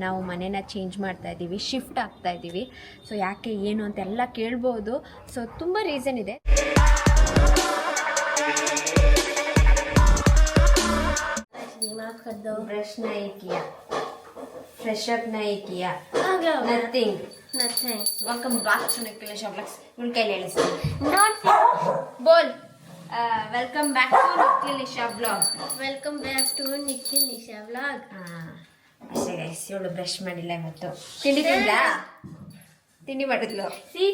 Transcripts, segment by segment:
ನಾವು ಮನೇನ ಚೇಂಜ್ ಮಾಡ್ತಾ ಇದ್ದೀವಿ, ಶಿಫ್ಟ್ ಆಗ್ತಾ ಇದ್ದೀವಿ. ಸೊ ಯಾಕೆ ಏನು ಅಂತೆಲ್ಲ ಕೇಳ್ಬೋದು. ಸೊ ತುಂಬ ರೀಸನ್ ಇದೆ. ब्रश नहीं किया, फ्रेश अप नहीं किया, nothing. Welcome back to Nikhil Nisha Vlogs. उनके ले लेते बोल welcome back to Nikhil Nisha vlog. Welcome back to Nikhil Nisha vlog. ಅಷ್ಟೇ ಗೈಸ್, ಇವಳು ಬ್ರಷ್ ಮಾಡಿಲ್ಲ ಇವತ್ತು. ತಿಂಡಿ ತಿಂದ್ಲಾ? ತಿಂಡಿ ಮಾಡಿದ್ಲು. ಸಿ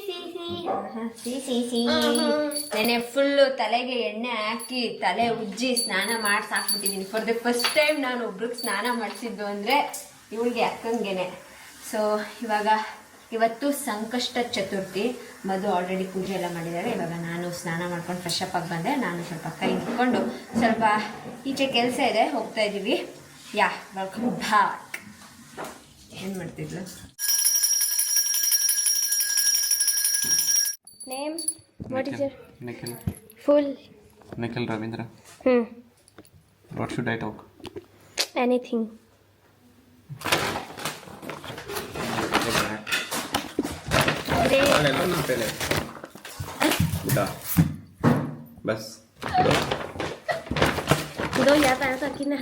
ನೆನೆ ಫುಲ್ಲು ತಲೆಗೆ ಎಣ್ಣೆ ಹಾಕಿ ತಲೆ ಉಜ್ಜಿ ಸ್ನಾನ ಮಾಡಿ ಸಾಕ್ಬಿಟ್ಟಿದ್ದೀನಿ. ಫಾರ್ ದ ಫಸ್ಟ್ ಟೈಮ್ ನಾನು ಒಬ್ರಿಗೆ ಸ್ನಾನ ಮಾಡಿಸಿದ್ದು ಅಂದರೆ ಇವಳಿಗೆ ಅಕ್ಕಂಗೆನೆ. ಸೊ ಇವತ್ತು ಸಂಕಷ್ಟ ಚತುರ್ಥಿ. ಮಧು ಆಲ್ರೆಡಿ ಪೂಜೆ ಎಲ್ಲ ಮಾಡಿದ್ದಾರೆ. ಇವಾಗ ನಾನು ಸ್ನಾನ ಮಾಡ್ಕೊಂಡು ಫ್ರೆಶ್ ಅಪ್ ಆಗಿ ಬಂದೆ. ನಾನು ಸ್ವಲ್ಪ ಕೈ ಇಟ್ಕೊಂಡು ಸ್ವಲ್ಪ ಈಚೆ ಕೆಲಸ ಇದೆ, ಹೋಗ್ತಾ ಇದ್ದೀವಿ. Yeah welcome back. ಏನು ಮಾಡ್ತಿದ್ಲು? Name what is your Nikhil. Full? Nikhil Ravindra. What should I talk? Anything. बस दो या पैसा कितना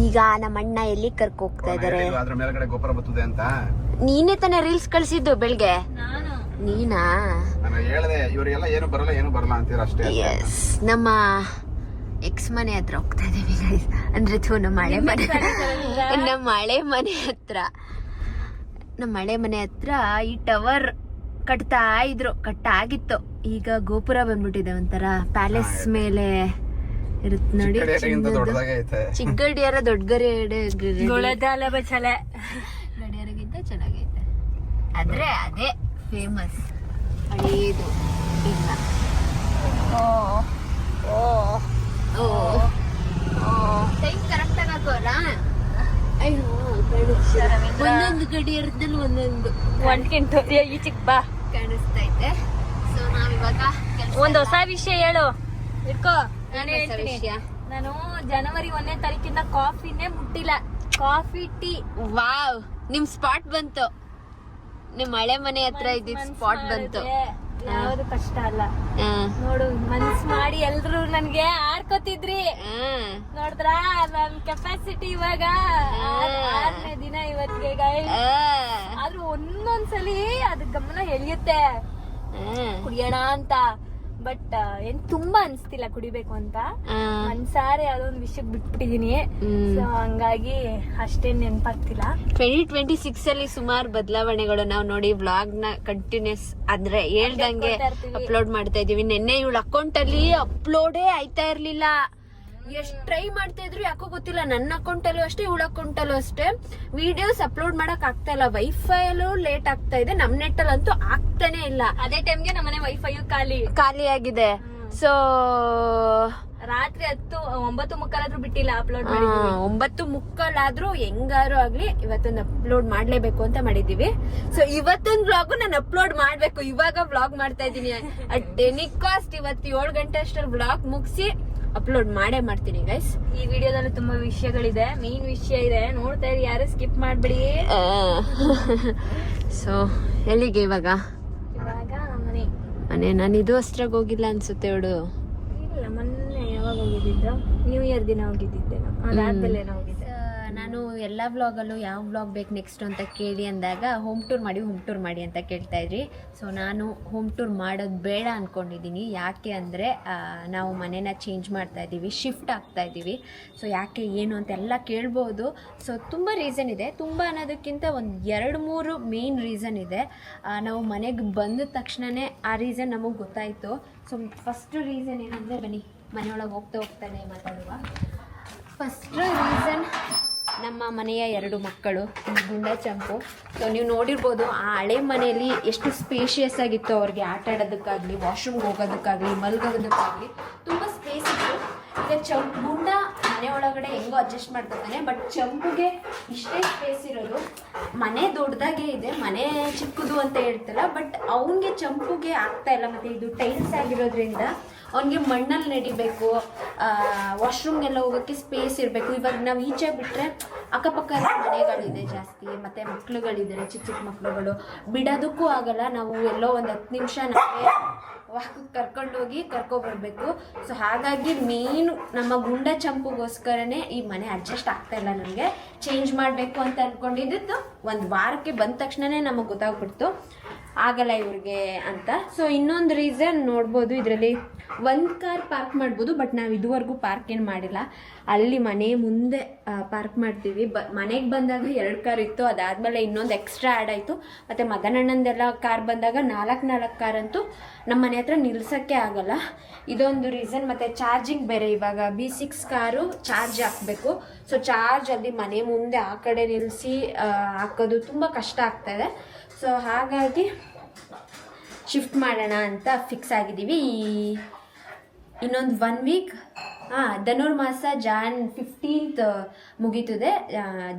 ಈಗ ನಮ್ಮ ಅಣ್ಣ ಎಲ್ಲಿ ಕರ್ಕೋಗ್ತಾ ಇದಾರೆ? ಅದ್ರ ಮೇಲ್ಗಡೆ ಗೋಪುರ ಬರ್ತದೆ ಅಂತ ನೀನೇ ತಾನೇ ರೀಲ್ಸ್ ಕಳ್ಸಿದ್ದು ಬೆಳಿಗ್ಗೆ? ನೀನಾ? ನಾನು ಹೇಳಿದೆ ಇವರಿಗೆಲ್ಲ ಏನು ಬರಲ್ಲ ಅಂತೀರ ಅಷ್ಟೇ. ಎಸ್, ನಮ್ಮ ಎಕ್ಸ್ ಮನೆ ಹತ್ರ ಹೋಗ್ತಾ ಇದೀವಿ ಗೈಸ್. ಅಂದ್ರೆ ನಮ್ಮ ಹಳೆ ಮನೆ ಹತ್ರ ಈ ಟವರ್ ಕಟ್ಟಾಗಿತ್ತು. ಈಗ ಗೋಪುರ ಬಂದ್ಬಿಟ್ಟಿದೆ, ಒಂಥರ ಪ್ಯಾಲೇಸ್ ಮೇಲೆ ಇರುತ್ತೆ ನೋಡಿ. ಚಿಕ್ಕಗಡಿಯಾರ ದೊಡ್ಡ ಗಡಿಯಾರಗಿಂತ ಚೆನ್ನಾಗೈತೆ. ಆದ್ರೆ ಅದೇ ಫೇಮಸ್ ಹಳೇದು. ಇಲ್ಲ ಟೈಮ್ ಕರೆಕ್ಟ್ ಆಗಿ ಹಾಕೋಲ್ಲ. ಒಂದೊಂದು ಗಡಿಯಾರದಲ್ಲಿ ಒಂದೊಂದು ಈ ಚಿಕ್ಕ ಬಾ ಕಾಣಿಸ್ತೈತೆ. ಸೊ ನಾವಿವಾಗ ಒಂದು ಹೊಸ ವಿಷಯ ಹೇಳು. ಇಟ್ಕೋ, ನಾನು ಹೇಳ್ತೀನಿ. ವಿಷಯ, ನಾನು ಜನವರಿ 1ನೇ ತಾರೀಕಿಂದ ಕಾಫಿನೇ ಮುಟ್ಟಿಲ್ಲ. Coffee tea. ವಾವ್, ನಿಮ್ ಸ್ಪಾಟ್ ಬಂತು. ನಿಮ್ ಹಳೆ ಮನೆ ಹತ್ರ ಇದ್ದಿದ್ ಸ್ಪಾಟ್ ಬಂತು. ಯಾವ್ದು ಕಷ್ಟ ಅಲ್ಲ ನೋಡು. ಮನ್ಸ್ ಮಾಡಿ ಎಲ್ರು ನನ್ಗೆ ಆಡ್ಕೋತಿದ್ರಿ. ನೋಡಿದ್ರ ನನ್ ಕೆಪಾಸಿಟಿ ಇವಾಗ 6ನೇ ದಿನ ಇವತ್ತಿಗೆ. ಆದ್ರೂ ಒಂದೊಂದ್ಸಲಿ ಅದ್ ಗಮನ ಎಳಿಯುತ್ತೆ ಕುಡಿಯೋಣ ಅಂತ. ಬಟ್ ಏನ್ ತುಂಬಾ ಅನ್ಸ್ತಿಲ್ಲ ಕುಡಿಬೇಕು ಅಂತ. ಮನ್ಸಾರೆ ಯಾವ್ದೋ ಒಂದ್ ವಿಷಯಕ್ಕೆ ಬಿಟ್ಬಿಟ್ಟಿದೀನಿ. ಸೊ ಹಂಗಾಗಿ ಅಷ್ಟೇನ್ ನೆನ್ಪಾಗ್ತಿಲ್ಲ. 2026 ಅಲ್ಲಿ ಸುಮಾರು ಬದಲಾವಣೆಗಳು ನಾವು ನೋಡಿ. ವ್ಲಾಗ್ ನ ಕಂಟಿನ್ಯೂಸ್ ಅಂದ್ರೆ ಹೇಳ್ದಂಗೆ ಅಪ್ಲೋಡ್ ಮಾಡ್ತಾ ಇದೀವಿ. ನಿನ್ನೆ ಇವಳ ಅಕೌಂಟ್ ಅಲ್ಲಿ ಅಪ್ಲೋಡೇ ಆಯ್ತಾ ಇರ್ಲಿಲ್ಲ. ಎಷ್ಟ್ ಟ್ರೈ ಮಾಡ್ತಾ ಇದ್ರು ಯಾಕೋ ಗೊತ್ತಿಲ್ಲ. ನನ್ನ ಅಕೌಂಟ್ ಅಲ್ಲೂ ಅಷ್ಟೇ, ಇವಳ ಅಕೌಂಟ್ ಅಲ್ಲೂ ಅಷ್ಟೇ ವಿಡಿಯೋಸ್ ಅಪ್ಲೋಡ್ ಮಾಡಕ್ ಆಗ್ತಾ ಇಲ್ಲ. ವೈಫೈ ಅಲ್ಲೂ ಲೇಟ್ ಆಗ್ತಾ ಇದೆ. ನಮ್ ನೆಟ್ ಅಲ್ಲಂತೂ ಆಗ್ತಾನೆ ಇಲ್ಲ. ಅದೇ ಟೈಮ್ಗೆ ನಮ್ಮನೆ ವೈಫೈ ಖಾಲಿ ಆಗಿದೆ. ಸೊ ರಾತ್ರಿ 9:15 ಬಿಟ್ಟಿಲ್ಲ ಅಪ್ಲೋಡ್. 9:15 ಹೆಂಗಾರು ಆಗ್ಲಿ ಇವತ್ತೊಂದು ಅಪ್ಲೋಡ್ ಮಾಡ್ಲೇಬೇಕು ಅಂತ ಮಾಡಿದೀವಿ. ಸೊ ಇವತ್ತೊಂದು ವ್ಲಾಗು ನಾನು ಅಪ್ಲೋಡ್ ಮಾಡ್ಬೇಕು. ಇವಾಗ ವ್ಲಾಗ್ ಮಾಡ್ತಾ ಇದೀನಿ. ಅಟ್ ಎನಿ ಕಾಸ್ಟ್ ಇವತ್ತು 7 ಗಂಟೆ ಅಷ್ಟರಲ್ಲಿ ವ್ಲಾಗ್ ಮುಗಿಸಿ ಅಪ್ಲೋಡ್ ಮಾಡೇ ಮಾಡ್ತೀನಿ ಗೈಸ್. ಈ ವಿಡಿಯೋದಲ್ಲಿ ತುಂಬಾ ವಿಷಯಗಳಿದೆ, ಮೇನ್ ವಿಷಯ ಇದೆ, ನೋಡ್ತಾ ಇರಿ, ಯಾರು ಸ್ಕಿಪ್ ಮಾಡ್ಬಿಡಿ. ಸೊ ಎಲ್ಲಿಗೆ ಇವಾಗ? ಮನೆ ನಾನು ಇದು ಅಷ್ಟ್ರಾಗ ಹೋಗಿಲ್ಲ ಅನ್ಸುತ್ತೆ. ಅವಳು ಇಲ್ಲ, ಮೊನ್ನೆ ಯಾವಾಗ ಹೋಗಿದ್ದಿದ್ದು? ನ್ಯೂ ಇಯರ್ ದಿನ ಹೋಗಿದ್ದಿದ್ದೆ. ಅದಾದ್ಮೇಲೆ ಹೋಗಿದ್ದೆ. ನಾನು ಎಲ್ಲ ವ್ಲಾಗಲ್ಲೂ ಯಾವ ವ್ಲಾಗ್ ಬೇಕು ನೆಕ್ಸ್ಟ್ ಅಂತ ಕೇಳಿ ಅಂದಾಗ ಹೋಮ್ ಟೂರ್ ಮಾಡಿ ಅಂತ ಕೇಳ್ತಾ ಇದ್ರಿ. ಸೊ ನಾನು ಹೋಮ್ ಟೂರ್ ಮಾಡೋದು ಬೇಡ ಅಂದ್ಕೊಂಡಿದ್ದೀನಿ. ಯಾಕೆ ಅಂದರೆ ನಾವು ಮನೇನ ಚೇಂಜ್ ಮಾಡ್ತಾ ಇದ್ದೀವಿ, ಶಿಫ್ಟ್ ಆಗ್ತಾ ಇದ್ದೀವಿ. ಸೊ ಯಾಕೆ ಏನು ಅಂತೆಲ್ಲ ಕೇಳ್ಬೋದು. ಸೊ ತುಂಬ ರೀಸನ್ ಇದೆ. ತುಂಬ ಅನ್ನೋದಕ್ಕಿಂತ ಒಂದು 2-3 ಮೇನ್ ರೀಸನ್ ಇದೆ. ನಾವು ಮನೆಗೆ ಬಂದ ತಕ್ಷಣವೇ ಆ ರೀಸನ್ ನಮಗೆ ಗೊತ್ತಾಯಿತು. ಸೊ ಫಸ್ಟ್ ರೀಸನ್ ಏನಂದರೆ, ಬನ್ನಿ ಮನೆಯೊಳಗೆ ಹೋಗ್ತಾನೆ ಮಾತಾಡುವ. ಫಸ್ಟ್ ರೀಸನ್, ನಮ್ಮ ಮನೆಯ 2 ಮಕ್ಕಳು ಗುಂಡ ಚಂಪು. ಸೊ ನೀವು ನೋಡಿರ್ಬೋದು ಆ ಹಳೆ ಮನೆಯಲ್ಲಿ ಎಷ್ಟು ಸ್ಪೇಷಿಯಸ್ ಆಗಿತ್ತು. ಅವ್ರಿಗೆ ಆಟ ಆಡೋದಕ್ಕಾಗಲಿ, ವಾಶ್ರೂಮ್ಗೆ ಹೋಗೋದಕ್ಕಾಗಲಿ, ಮಲ್ಗೋದಕ್ಕಾಗಲಿ ತುಂಬ ಸ್ಪೇಸ್ ಇತ್ತು. ಈಗ ಗುಂಡ ಮನೆ ಒಳಗಡೆ ಹೆಂಗೋ ಅಡ್ಜಸ್ಟ್ ಮಾಡ್ಕೊತಾನೆ. ಬಟ್ ಚಂಪುಗೆ ಇಷ್ಟೇ ಸ್ಪೇಸ್ ಇರೋದು. ಮನೆ ದೊಡ್ಡದಾಗೇ ಇದೆ, ಮನೆ ಚಿಕ್ಕದು ಅಂತ ಹೇಳ್ತಲ್ಲ. ಬಟ್ ಅವನಿಗೆ ಚಂಪುಗೆ ಆಗ್ತಾ ಇಲ್ಲ. ಮತ್ತು ಇದು ಟೈಲ್ಸ್ ಆಗಿರೋದ್ರಿಂದ ಅವನಿಗೆ ಮಣ್ಣಲ್ಲಿ ನಡಿಬೇಕು, ವಾಶ್ರೂಮ್ಗೆಲ್ಲ ಹೋಗೋಕ್ಕೆ ಸ್ಪೇಸ್ ಇರಬೇಕು. ಇವಾಗ ನಾವು ಈಚೆ ಬಿಟ್ಟರೆ ಅಕ್ಕಪಕ್ಕ ಮನೆಗಳಿದೆ ಜಾಸ್ತಿ, ಮತ್ತು ಮಕ್ಳುಗಳಿದ್ದಾರೆ, ಚಿಕ್ಕ ಚಿಕ್ಕ ಮಕ್ಳುಗಳು, ಬಿಡೋದಕ್ಕೂ ಆಗಲ್ಲ. ನಾವು ಎಲ್ಲೋ ಒಂದು 10 ನಿಮಿಷ ನಮಗೆ ವಾಕಕ್ಕೆ ಕರ್ಕೊಂಡೋಗಿ ಕರ್ಕೊಬರ್ಬೇಕು. ಸೊ ಹಾಗಾಗಿ ಮೇನು ನಮ್ಮ ಗುಂಡ ಚಂಪುಗೋಸ್ಕರನೇ ಈ ಮನೆ ಅಡ್ಜಸ್ಟ್ ಆಗ್ತಾ ಇಲ್ಲ. ನನಗೆ ಚೇಂಜ್ ಮಾಡಬೇಕು ಅಂತ ಅಂದ್ಕೊಂಡಿದ್ದು 1 ವಾರಕ್ಕೆ ಬಂದ ತಕ್ಷಣವೇ ನಮಗೆ ಗೊತ್ತಾಗ್ಬಿಡ್ತು ಆಗಲ್ಲ ಇವ್ರಿಗೆ ಅಂತ. ಸೊ ಇನ್ನೊಂದು ರೀಸನ್ ನೋಡ್ಬೋದು, ಇದರಲ್ಲಿ 1 ಕಾರ್ ಪಾರ್ಕ್ ಮಾಡ್ಬೋದು, ಬಟ್ ನಾವು ಇದುವರೆಗೂ ಪಾರ್ಕ್ ಏನು ಮಾಡಿಲ್ಲ. ಅಲ್ಲಿ ಮನೆ ಮುಂದೆ ಪಾರ್ಕ್ ಮಾಡ್ತೀವಿ. ಮನೆಗೆ ಬಂದಾಗ 2 ಕಾರ್ ಇತ್ತು, ಅದಾದಮೇಲೆ ಇನ್ನೊಂದು ಎಕ್ಸ್ಟ್ರಾ ಆ್ಯಡ್ ಆಯಿತು. ಮತ್ತು ಮದನಣ್ಣಂದೆಲ್ಲ ಕಾರ್ ಬಂದಾಗ 4 ಕಾರ್ ಅಂತೂ ನಮ್ಮ ಮನೆ ಹತ್ರ ನಿಲ್ಸೋಕ್ಕೆ ಆಗಲ್ಲ. ಇದೊಂದು ರೀಸನ್. ಮತ್ತು ಚಾರ್ಜಿಂಗ್ ಬೇರೆ, ಇವಾಗ B6 ಕಾರು ಚಾರ್ಜ್ ಹಾಕಬೇಕು. ಸೊ ಚಾರ್ಜ್ ಅಲ್ಲಿ ಮನೆ ಮುಂದೆ ಆ ಕಡೆ ನಿಲ್ಲಿಸಿ ಹಾಕೋದು ತುಂಬ ಕಷ್ಟ ಆಗ್ತಾಯಿದೆ. ಸೊ ಹಾಗಾಗಿ ಶಿಫ್ಟ್ ಮಾಡೋಣ ಅಂತ ಫಿಕ್ಸ್ ಆಗಿದ್ದೀವಿ. ಇನ್ನೊಂದು 1 ವೀಕ್ ಧನುರ್ಮಾಸ ಜಾನ್ 15th ಮುಗೀತದೆ.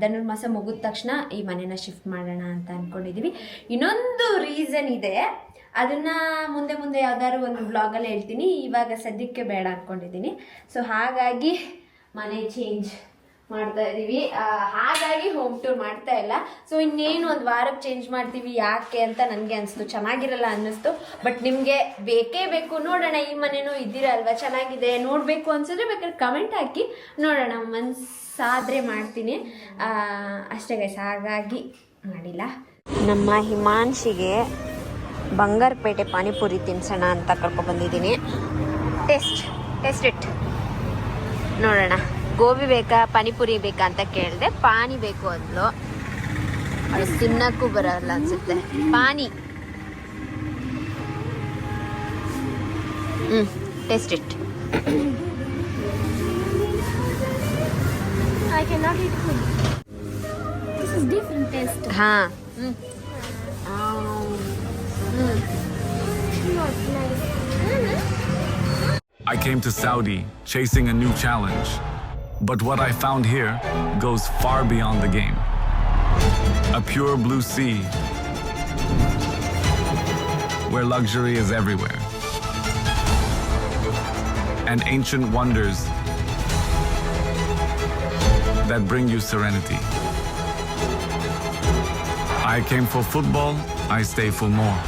ಧನುರ್ಮಾಸ ಮುಗಿದ ತಕ್ಷಣ ಈ ಮನೆನ ಶಿಫ್ಟ್ ಮಾಡೋಣ ಅಂತ ಅಂದ್ಕೊಂಡಿದ್ದೀವಿ. ಇನ್ನೊಂದು ರೀಸನ್ ಇದೆ, ಅದನ್ನು ಮುಂದೆ ಯಾವ್ದಾದ್ರು ಒಂದು ವ್ಲಾಗಲ್ಲಿ ಹೇಳ್ತೀನಿ. ಇವಾಗ ಸದ್ಯಕ್ಕೆ ಬೇಡ ಅಂದ್ಕೊಂಡಿದ್ದೀನಿ. ಸೊ ಹಾಗಾಗಿ ಮನೆ ಚೇಂಜ್ ಮಾಡ್ತಾ ಇದ್ದೀವಿ. ಹಾಗಾಗಿ ಹೋಮ್ ಟೂರ್ ಮಾಡ್ತಾ ಇಲ್ಲ. ಸೊ ಇನ್ನೇನು 1 ವಾರಕ್ಕೆ ಚೇಂಜ್ ಮಾಡ್ತೀವಿ. ಯಾಕೆ ಅಂತ ನನಗೆ ಅನಿಸ್ತು, ಚೆನ್ನಾಗಿರಲ್ಲ ಅನ್ನಿಸ್ತು. ಬಟ್ ನಿಮಗೆ ಬೇಕೇ ಬೇಕು, ನೋಡೋಣ. ಈ ಮನೆಯೂ ಇದ್ದೀರಲ್ವ, ಚೆನ್ನಾಗಿದೆ, ನೋಡಬೇಕು ಅನ್ಸಿದ್ರೆ ಬೇಕಾದ್ರೆ ಕಮೆಂಟ್ ಹಾಕಿ ನೋಡೋಣ. ಮನಸ್ಸಾದರೆ ಮಾಡ್ತೀನಿ ಅಷ್ಟೇ ಗೈಸ್, ಹಾಗಾಗಿ ಮಾಡಿಲ್ಲ. ನಮ್ಮ ಹಿಮಾಂಶಿಗೆ ಬಂಗಾರಪೇಟೆ ಪಾನಿಪುರಿ ತಿನ್ಸೋಣ ಅಂತ ಕರ್ಕೊಬಂದಿದ್ದೀನಿ. ಟೇಸ್ಟ್ ಇಟ್ ನೋಡೋಣ. ಗೋಬಿ ಬೇಕಾ ಪಾನಿಪುರಿ ಬೇಕಾ ಅಂತ ಕೇಳಿದೆ. ಪಾನಿ ಬೇಕು ಅಂದ್ಲು. ಅದು ತಿನ್ನಕ್ಕೂ ಬರಲ್ಲ ಅನ್ಸುತ್ತೆ. Pani taste it. I cannot eat food. This is different taste. ಹಾಂ Not nice. I came to Saudi chasing a new challenge, but what I found here goes far beyond the game. A pure blue sea, where luxury is everywhere, and ancient wonders that bring you serenity. I came for football, I stay for more.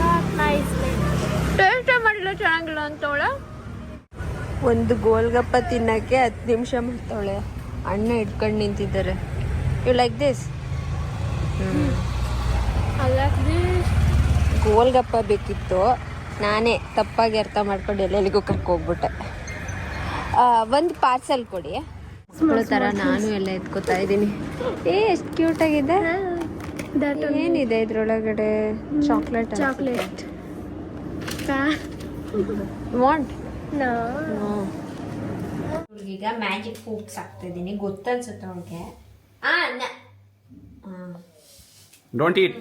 Not nice. ಟೇಸ್ಟೇ ಮಾಡಿಲ್ಲ, ಚೆನ್ನಾಗಿಲ್ಲ ಅಂತವಳೆ. ಒಂದು ಗೋಲ್ಗಪ್ಪ ತಿನ್ನಕ್ಕೆ 10 ನಿಮಿಷ ಮಾಡ್ತಾವಳೆ. ಅಣ್ಣ ಇಟ್ಕೊಂಡು ನಿಂತಿದ್ದಾರೆ. You like this? I like this. Golgappa ಬೇಕಿತ್ತು. ನಾನೇ ತಪ್ಪಾಗಿ ಅರ್ಥ ಮಾಡ್ಕೊಂಡು ಎಲ್ಲೆಲ್ಲಿಗೂ ಕರ್ಕೋಗ್ಬಿಟ್ಟೆ. ಒಂದು ಪಾರ್ಸಲ್ ಕೊಡಿ. ಮಕ್ಕಳ ಥರ ನಾನು ಎಲ್ಲ ಎತ್ಕೋತಾ ಇದ್ದೀನಿ. ಎಷ್ಟು ಕ್ಯೂಟಾಗಿದೆ. ಏನಿದೆ ಇದ್ರೊಳಗಡೆ? ಚಾಕ್ಲೇಟ್. Chocolate. ವಾಂಟ್? No. ಈಗ ಮ್ಯಾಜಿಕ್ ಫೂಕ್ಸ್ ಹಾಕ್ತಿದ್ದೀನಿ, ಗೊತ್ತನ್ಸುತ್ತೆ ಅವ್ಳಿಗೆ. Don't heat.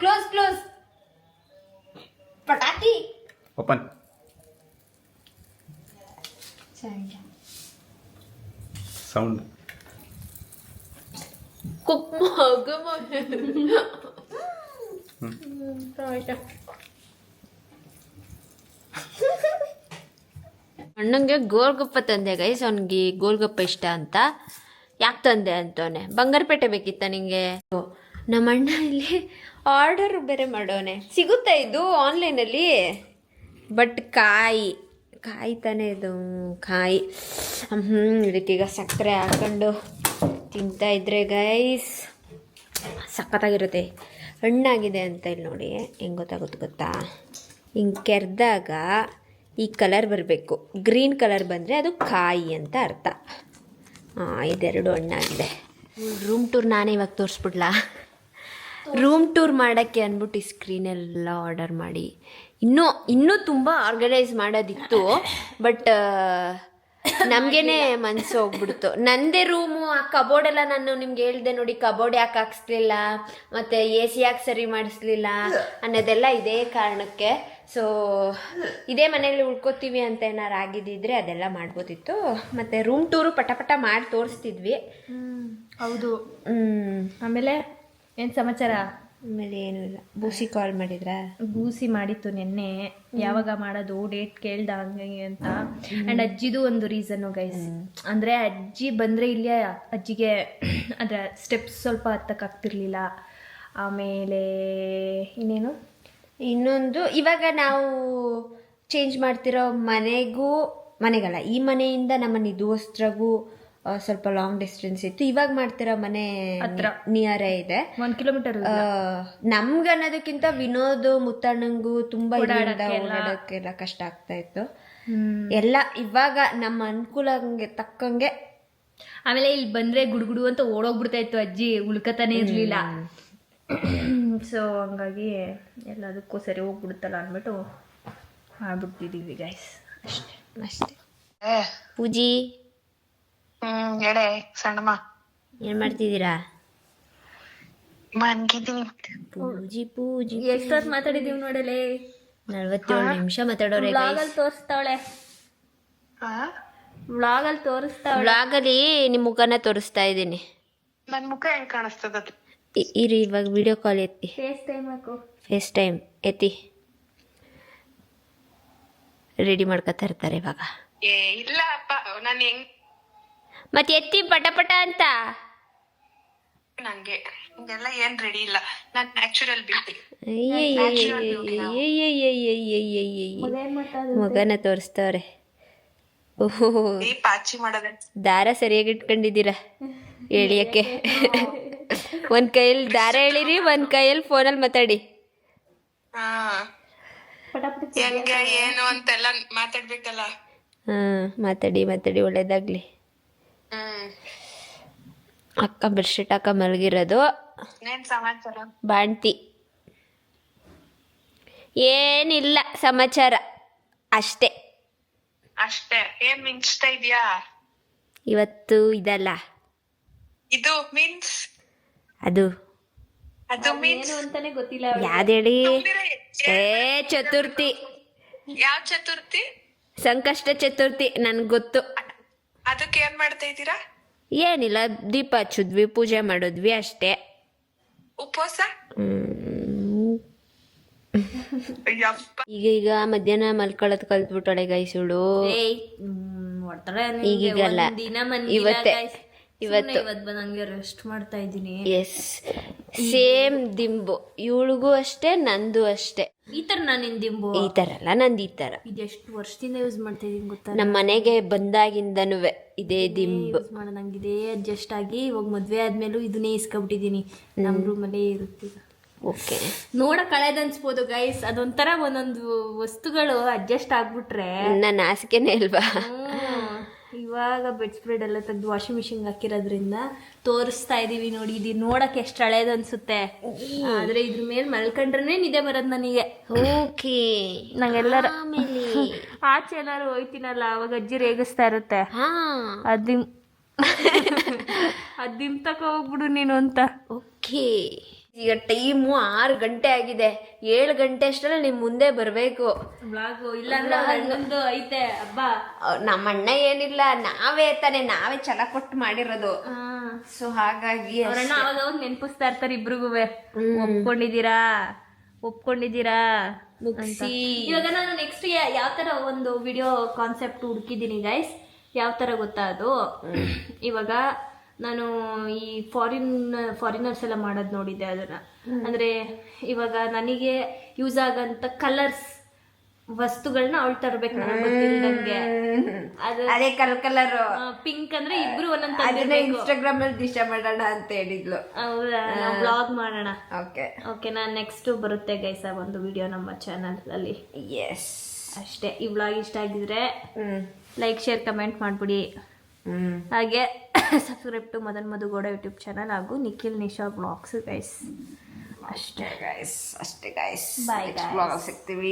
ಕ್ಲೋಸ್ ಪಟಾಕಿ ಓಪನ್. ಸೌಂಡ್. ಅಣ್ಣಂಗೆ ಗೋಲ್ಗಪ್ಪ ತಂದೆ ಗೈಸ್. ಅವನಿಗೆ ಗೋಲ್ಗಪ್ಪ ಇಷ್ಟ ಅಂತ. ಯಾಕೆ ತಂದೆ ಅಂತವನೆ. ಬಂಗಾರಪೇಟೆ ಬೇಕಿತ್ತ ನಿಂಗೆ? ನಮ್ಮ ಅಣ್ಣ ಇಲ್ಲಿ ಆರ್ಡರ್ ಬೇರೆ ಮಾಡೋನೆ. ಸಿಗುತ್ತಾ ಇದು ಆನ್ಲೈನಲ್ಲಿ? ಬಟ್ ಕಾಯಿ ತಾನೇ ಇದು, ಕಾಯಿ. ಇದಕ್ಕೀಗ ಸಕ್ಕರೆ ಹಾಕೊಂಡು ತಿಂತಾ ಇದ್ರೆ ಗೈಸ್ ಸಖತ್ತಾಗಿರುತ್ತೆ. ಹಣ್ಣಾಗಿದೆ ಅಂತ ಇಲ್ಲಿ ನೋಡಿ ಹೆಂಗೆ ಗೊತ್ತಾ, ಹಿಂಗೆ ಕೆರೆದಾಗ ಈ ಕಲರ್ ಬರಬೇಕು. ಗ್ರೀನ್ ಕಲರ್ ಬಂದರೆ ಅದು ಕಾಯಿ ಅಂತ ಅರ್ಥ. ಇದೆರಡು ಹಣ್ಣಾಗಿದೆ. ರೂಮ್ ಟೂರ್ ನಾನೇ ಇವಾಗ ತೋರಿಸ್ಬಿಡ್ಲಾ? ರೂಮ್ ಟೂರ್ ಮಾಡೋಕ್ಕೆ ಅಂದ್ಬಿಟ್ಟು ಈ ಸ್ಕ್ರೀನೆಲ್ಲ ಆರ್ಡರ್ ಮಾಡಿ ಇನ್ನೂ ತುಂಬ ಆರ್ಗನೈಸ್ ಮಾಡೋದಿತ್ತು. ಬಟ್ ನಮ್ಗೇನೆ ಮನ್ಸು ಹೋಗ್ಬಿಡ್ತು. ನಂದೇ ರೂಮು, ಆ ಕಬೋರ್ಡ್ ಎಲ್ಲ ನಾನು ನಿಮ್ಗೆ ಹೇಳ್ದೆ ನೋಡಿ, ಕಬೋರ್ಡ್ ಯಾಕೆ ಹಾಕ್ಸ್ಲಿಲ್ಲ ಮತ್ತೆ AC ಯಾಕೆ ಸರಿ ಮಾಡಿಸ್ಲಿಲ್ಲ ಅನ್ನೋದೆಲ್ಲ ಇದೇ ಕಾರಣಕ್ಕೆ. ಸೊ ಇದೇ ಮನೇಲಿ ಉಳ್ಕೋತೀವಿ ಅಂತ ಏನಾರು ಆಗಿದ್ದಿದ್ರೆ ಅದೆಲ್ಲ ಮಾಡ್ಬೋದಿತ್ತು. ಮತ್ತೆ ರೂಮ್ ಟೂರು ಪಟ ಮಾಡಿ ತೋರಿಸ್ತಿದ್ವಿ. ಹೌದು. ಆಮೇಲೆ ಏನ್ ಸಮಾಚಾರ? ಆಮೇಲೆ ಏನೂ ಇಲ್ಲ. ಬೂಸಿ ಕಾಲ್ ಮಾಡಿದ್ರಾ? ಬೂಸಿ ಮಾಡಿತ್ತು ನಿನ್ನೆ. ಯಾವಾಗ ಮಾಡೋದು ಡೇಟ್ ಕೇಳ್ದ ಹಂಗೆ ಅಂತ. ಅಂಡ್ ಅಜ್ಜಿದು ಒಂದು ರೀಸನ್ನು ಗೈಸ್, ಅಂದ್ರೆ ಅಜ್ಜಿ ಬಂದ್ರೆ ಇಲ್ಲಿ ಅಜ್ಜಿಗೆ ಅದ್ರ ಸ್ಟೆಪ್ಸ್ ಸ್ವಲ್ಪ ಹತ್ತಕ್ಕಾಗ್ತಿರ್ಲಿಲ್ಲ. ಆಮೇಲೆ ಇನ್ನೇನು, ಇನ್ನೊಂದು ಇವಾಗ ನಾವು ಚೇಂಜ್ ಮಾಡ್ತಿರೋ ಮನೆಗಲ್ಲ, ಈ ಮನೆಯಿಂದ ನಮ್ಮ ನಿಧುವಸ್ತ್ರಗೂ ಸ್ವಲ್ಪ ಲಾಂಗ್ ಡಿಸ್ಟೆನ್ಸ್ ಇತ್ತು. ಇವಾಗ ಮಾಡ್ತಿರೋ ಮನೆ ಹತ್ರ ನಿಯರೇ ಇದೆ, 1 ಕಿಲೋಮೀಟರ್. ನಮ್ಗನ್ನೋದಕ್ಕಿಂತ ವಿನೋದ್ ಮುತ್ತಣ್ಣಂಗೂ ತುಂಬಾ ಓಡಾಡಕ್ಕೆಲ್ಲ ಕಷ್ಟ ಆಗ್ತಾ ಇತ್ತು. ಎಲ್ಲ ಇವಾಗ ನಮ್ಮ ಅನುಕೂಲಂಗೆ ತಕ್ಕಂಗೆ. ಆಮೇಲೆ ಇಲ್ಲಿ ಬಂದ್ರೆ ಗುಡುಗುಡು ಅಂತ ಓಡೋಗ್ಬಿಡ್ತಾ ಇತ್ತು ಅಜ್ಜಿ, ಉಳ್ಕತಾನೆ ಇರ್ಲಿಲ್ಲ. ಸೊ ಹಂಗಾಗಿ ಎಲ್ಲದಕ್ಕೂ ಸರಿ ಹೋಗ್ಬಿಡುತ್ತಲ್ಲ ಅಂದ್ಬಿಟ್ಟು ಮಾಡ್ಬಿಡ್ತಿದೀವಿ ಗೈಸ್. ಅಷ್ಟೇ. ಪೂಜಿ ಹೇಳೆ ಸಣ್ಣಮ್ಮ, ಏನ್ ಮಾಡ್ತಿದ್ದೀರಾ? ಮನ್ಗಿದ್ದೀನಿ. ಪೂಜಿ ಎಷ್ಟೊತ್ತು ಮಾತಾಡಿದೀವಿ ನೋಡಲೆ, 47 ನಿಮಿಷ ಮಾತಾಡೋರೆ. ವ್ಲಾಗಲ್ಲಿ ತೋರಿಸ್ತಾವಳೆ, ವ್ಲಾಗಲ್ಲಿ ತೋರಿಸ್ತಾವಳೆ. ವ್ಲಾಗಲ್ಲಿ ನಿಮ್ ಮುಖನ ತೋರಿಸ್ತಾ ಇದ್ದೀನಿ. ನನ್ ಮುಖ ಹೆಂಗ್ ಕಾಣಿಸ್ತದ? ಇರಿ ಇವಾಗ ವಿಡಿಯೋ ಕಾಲ್ ಎತ್ತಿ, ಫೇಸ್ ಟೈಮ್ ಹಾಕು. ಫೇಸ್ ಟೈಮ್ ಎತ್ತಿ. ರೆಡಿ ಮಾಡ್ಕೊತಾ ಇರ್ತಾರೆ ಇವಾಗ. ಇಲ್ಲ ಅಪ್ಪ, ನಾನು ಹೆಂಗ್ ಮತ್ತೆ ಎತ್ತಿ ಪಟ ಅಂತ. ನಂಗೆ ಇದೆಲ್ಲ ಏನ್ ರೆಡಿ ಇಲ್ಲ, ನಾನ್ ನ್ಯಾಚುರಲ್ ಬ್ಯೂಟಿ. ಮಗನ ತೋರಿಸ್ತವ್ರೆ. ಓಹೋ, ಪಾಚಿ ಮಾಡೋದ ದಾರ ಸರಿಯಾಗಿ ಇಟ್ಕೊಂಡಿದ್ದೀರಾ ಎಳಿಯಕ್ಕೆ. ಒಂದ್ ಕೈಯಲ್ಲಿ ದಾರ ಎಳಿರಿ, ಒಂದ್ ಕೈಯಲ್ಲಿ ಫೋನಲ್ಲಿ ಮಾತಾಡಿ. ಹೆಂಗ ಏನು ಅಂತೆಲ್ಲ ಮಾತಾಡ್ಬೇಕಲ್ಲ. ಮಾತಾಡಿ ಒಳ್ಳೇದಾಗ್ಲಿ. ಅಕ್ಕ ಬೆಡ್ಶೀಟ್ ಹಾಕ ಮಲಗಿರೋದು. ಏನ್ ಸಮಾಚಾರ? ಬಾಣ್ತಿ ಏನಿಲ್ಲ ಸಮಾಚಾರ, ಅಷ್ಟೇ. ಏನ್ ಮಿಂಚ್ತಾ ಇದೀಯಾ ಇವತ್ತು? ಇದಲ್ಲ, ಇದು ಮೀನ್ಸ್ ಅದು ಮೀನ್ಸ್ ಅಂತಾನೆ ಗೊತ್ತಿಲ್ಲ. ಯಾವ್ದೇಳಿ? ಚತುರ್ಥಿ. ಯಾವ ಚತುರ್ಥಿ? ಸಂಕಷ್ಟ ಚತುರ್ಥಿ. ನನ್ಗೆ ಗೊತ್ತು. ಅದಕ್ಕೆ ಏನ್ ಮಾಡ್ತಾ ಇದ್ದೀರಾ? ಏನಿಲ್ಲ, ದೀಪ ಹಚ್ಚಿದ್ವಿ, ಪೂಜೆ ಮಾಡಿದ್ವಿ, ಅಷ್ಟೇ. ಉಪವಾಸ? ಈಗ ಮಧ್ಯಾಹ್ನ ಮಲ್ಕೊಳ್ಳೋದ್ ಕಲ್ತ್ಬಿಟ್ಟಾಳೆ ಗೈಸುಳು. ಈಗೀಗಲ್ಲ, ಇವತ್ತು ನಂಗೆ ರೆಸ್ಟ್ ಮಾಡ್ತಾ ಇದ್ದೀನಿ. ಎಸ್, ಸೇಮ್ ದಿಂಬು. ಇವಳಿಗೂ ಅಷ್ಟೇ, ನಂದು ಅಷ್ಟೇ. ಈ ತರ ನಾನು ದಿಂಬು ಈ ತರ ಅಲ್ಲ, ನಂದು ಈ ತರ. ಇದೆಷ್ಟು ವರ್ಷದಿಂದ ಯೂಸ್ ಮಾಡ್ತಾ ಇದೀನಿ ಗೊತ್ತಾ? ನಮ್ಮ ಮನೆಗೆ ಬಂದಾಗಿಂದನೂ ಇದೇ ದಿಂಬು ಮಾಡೋದು. ನಂಗೆ ಇದೇ ಅಡ್ಜಸ್ಟ್ ಆಗಿ ಇವಾಗ ಮದ್ವೆ ಆದ್ಮೇಲೂ ಇದನ್ನೇ ಇಸ್ಕೊಬಿಟ್ಟಿದೀನಿ. ನಮ್ಮ ರೂಮಲ್ಲೇ ಇರುತ್ತೆ. ಓಕೆ, ನೋಡಕ್ ಕಳೆದ ಅನ್ಸ್ಬೋದು ಗೈಸ್, ಅದೊಂಥರ ಒಂದೊಂದು ವಸ್ತುಗಳು ಅಡ್ಜಸ್ಟ್ ಆಗ್ಬಿಟ್ರೆ. ನನ್ನ ಆಸೆನೇ ಅಲ್ವಾ. ಇವಾಗ ಬೆಡ್ ಸ್ಪ್ರೆಡ್ ಎಲ್ಲ ತೆಗೆದು ವಾಷಿಂಗ್ ಮಿಷಿನ್ ಹಾಕಿರೋದ್ರಿಂದ ತೋರಿಸ್ತಾ ಇದೀವಿ ನೋಡಿ. ಇದು ನೋಡಕ್ ಎಷ್ಟು ಹಳೇದು ಅನ್ಸುತ್ತೆ, ಆದ್ರೆ ಇದ್ರ ಮೇಲೆ ಮಲ್ಕೊಂಡ್ರೆ ನಿದ್ದೆ ಬರೋದು ನನಗೆ. ಓಕೆ, ನಂಗೆಲ್ಲರ ಆಚೆ ಎಲ್ಲಾರು ಹೋಯ್ತೀನಲ್ಲ, ಅವಾಗ ಅಜ್ಜಿ ರೇಗಿಸ್ತಾ ಇರುತ್ತೆ, ಅದಿಮ್ ತಕ ಹೋಗ್ಬಿಡು ನೀನು ಅಂತ. ಓಕೆ, ಈಗ ಟೈಮು 6 ಗಂಟೆ ಆಗಿದೆ. 7 ಗಂಟೆ ಅಷ್ಟರಲ್ಲಿ ನಿಮ್ ಮುಂದೆ ಬರ್ಬೇಕು ವ್ಲಾಗು. ಇಲ್ಲಾಂದ್ರೆ ಹನ್ನೊಂದು ಐತೆ ಹಬ್ಬ. ನಮ್ಮ ಅಣ್ಣ ಏನಿಲ್ಲ, ನಾವೇ ಛಲ ಕೊಟ್ಟು ಮಾಡಿರೋದು. ಸೊ ಹಾಗಾಗಿ ಅವ್ರಣ್ಣ ಅವಾಗ ನೆನ್ಪಿಸ್ತಾ ಇರ್ತಾರೆ ಇಬ್ರಿಗೂ, ಒಪ್ಕೊಂಡಿದ್ದೀರಾ ಮುಗಿಸಿ. ಇವಾಗ ನಾನು ನೆಕ್ಸ್ಟ್ ಯಾವ ತರ ಒಂದು ವಿಡಿಯೋ ಕಾನ್ಸೆಪ್ಟ್ ಹುಡುಕಿದ್ದೀನಿ ಗೈಸ್. ಯಾವ ತರ ಗೊತ್ತಾ ಅದು? ಇವಾಗ ನಾನು ಈ ಫಾರಿನರ್ಸ್ ಎಲ್ಲ ಮಾಡೋದು ನೋಡಿದ್ದೆ ಅದನ್ನ. ಅಂದ್ರೆ ಇವಾಗ ನನಗೆ ಯೂಸ್ ಆಗಂತ ಕಲರ್ಸ್ ವಸ್ತುಗಳನ್ನ ಅವಳು ತರ್ಬೇಕು, ನನಗೆ ಗೊತ್ತಿಲ್ಲದಂಗೆ. ಅದೇ ಕಲರ್ ಪಿಂಕ್ ಅಂದ್ರೆ ಇಬ್ರು ಒಂದೊಂದು ಇನ್ಸ್ಟಾಗ್ರಾಮ್ ಅಲ್ಲಿ ದಿಶಾ ಮಾಡೋಣ ಅಂತ ಹೇಳಿದ್ಲು. ಹೌದಾ, ಬ್ಲಾಗ್ ಮಾಡೋಣ. ಓಕೆ, ನಾನು ನೆಕ್ಸ್ಟ್ ಬರುತ್ತೆ ಗೈಸ ಒಂದು ವಿಡಿಯೋ ನಮ್ಮ ಚಾನಲ್ ಅಲ್ಲಿ. ಎಸ್, ಅಷ್ಟೇ. ಈ ಬ್ಲಾಗ್ ಇಷ್ಟ ಆಗಿದ್ರೆ ಲೈಕ್, ಶೇರ್, ಕಮೆಂಟ್ ಮಾಡ್ಬಿಡಿ. ಹಾಗೆ subscribe to Madan Madhugowda YouTube channel ಹಾಗೂ ನಿಖಿಲ್ ನಿಶಾ ಬ್ಲಾಗ್ಸ್ ಗೈಸ್. ಅಷ್ಟೇ ಗೈಸ್. ಬಾಯ್. ಬಾಯ್. ಬ್ಲಾಗ್ ಸಿಗ್ತೀವಿ.